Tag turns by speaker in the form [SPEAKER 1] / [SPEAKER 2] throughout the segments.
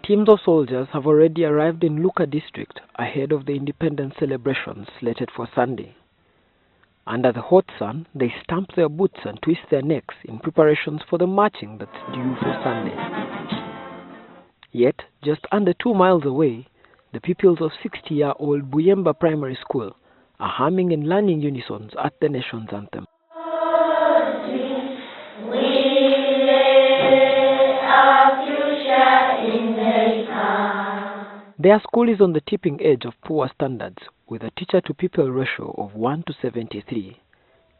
[SPEAKER 1] Teams of soldiers have already arrived in Luuka district ahead of the independence celebrations slated for Sunday. Under the hot sun, they stamp their boots and twist their necks in preparations for the marching that's due for Sunday. Yet, just under 2 miles away, the pupils of 60-year-old Buyemba Primary School are humming and learning unisons at the nation's anthem. Their school is on the tipping edge of poor standards, with a teacher-to-pupil ratio of 1 to 73,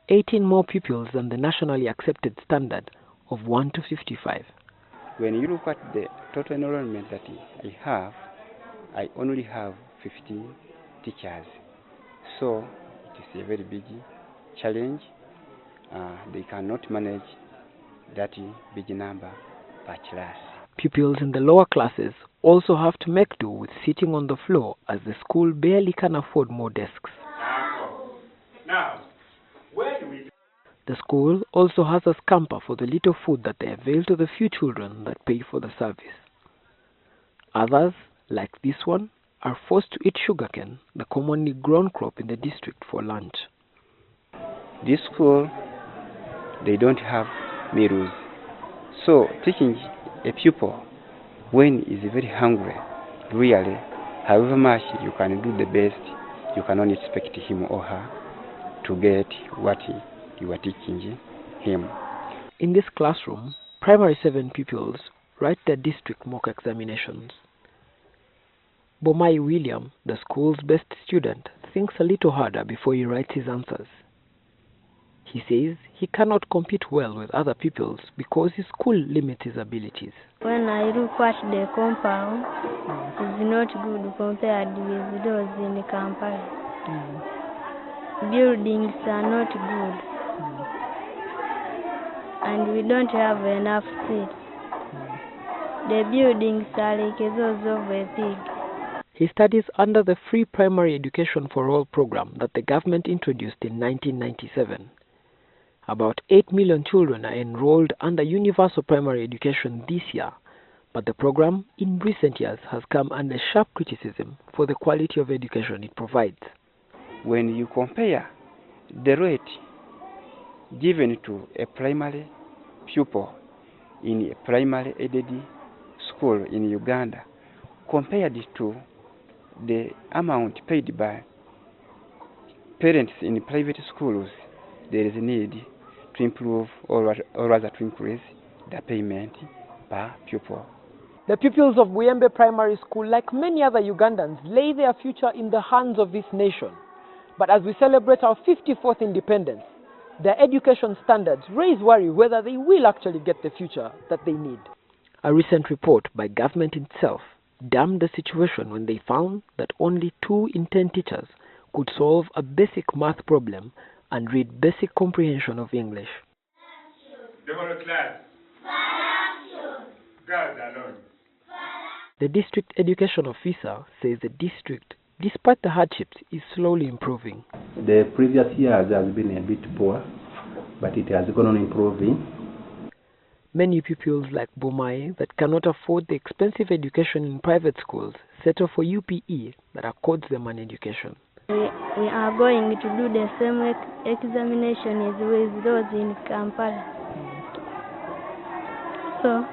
[SPEAKER 1] 18 more pupils than the nationally accepted standard of 1 to 55.
[SPEAKER 2] When you look at the total enrollment that I have, I only have 15 teachers. So it is a very big challenge. They cannot manage that big number per class.
[SPEAKER 1] Pupils in the lower classes also have to make do with sitting on the floor as the school barely can afford more desks.
[SPEAKER 3] Now, where do we...
[SPEAKER 1] The school also has a scamper for the little food that they avail to the few children that pay for the service. Others, like this one, are forced to eat sugarcane, the commonly grown crop in the district, for lunch.
[SPEAKER 2] This school, they don't have meals. So teaching a pupil when he is very hungry, really, however much you can do the best, you cannot expect him or her to get what you are teaching him.
[SPEAKER 1] In this classroom, primary 7 pupils write their district mock examinations. Bomai William, the school's best student, thinks a little harder before he writes his answers. He says he cannot compete well with other pupils because his school limits his abilities.
[SPEAKER 4] When I look at the compound, it's not good compared with those in Kampala. Buildings are not good. And we don't have enough seats. The buildings are like those of a pig.
[SPEAKER 1] He studies under the Free Primary Education for All program that the government introduced in 1997. About 8 million children are enrolled under universal primary education this year, but the program in recent years has come under sharp criticism for the quality of education it provides.
[SPEAKER 2] When you compare the rate given to a primary pupil in a primary aided school in Uganda, compared to the amount paid by parents in private schools, there is a need to improve or rather to increase the payment per pupil.
[SPEAKER 1] The pupils of Buyemba Primary School, like many other Ugandans, lay their future in the hands of this nation. But as we celebrate our 54th independence, their education standards raise worry whether they will actually get the future that they need. A recent report by government itself damned the situation when they found that only 2 in 10 teachers could solve a basic math problem and read basic comprehension of English.
[SPEAKER 3] The whole class. Girls alone.
[SPEAKER 1] The district education officer says the district, despite the hardships, is slowly improving.
[SPEAKER 5] The previous years has been a bit poor, but it has gone on improving.
[SPEAKER 1] Many pupils like Bomai that cannot afford the expensive education in private schools settle for UPE that accords them an education.
[SPEAKER 4] We are going to do the same examination as with those in Kampala. So,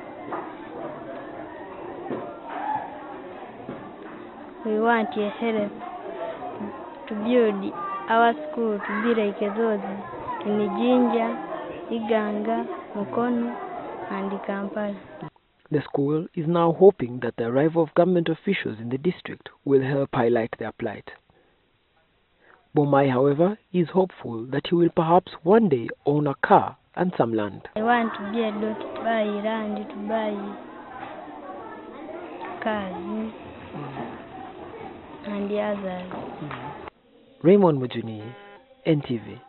[SPEAKER 4] we want your help to build our school to be like those in Jinja, Iganga, Mukono, and Kampala.
[SPEAKER 1] The school is now hoping that the arrival of government officials in the district will help highlight their plight. Bomai, however, is hopeful that he will perhaps one day own a car and some land.
[SPEAKER 4] I want to be able to buy land, to buy cars, and the others.
[SPEAKER 1] Raymond Mujuni, NTV.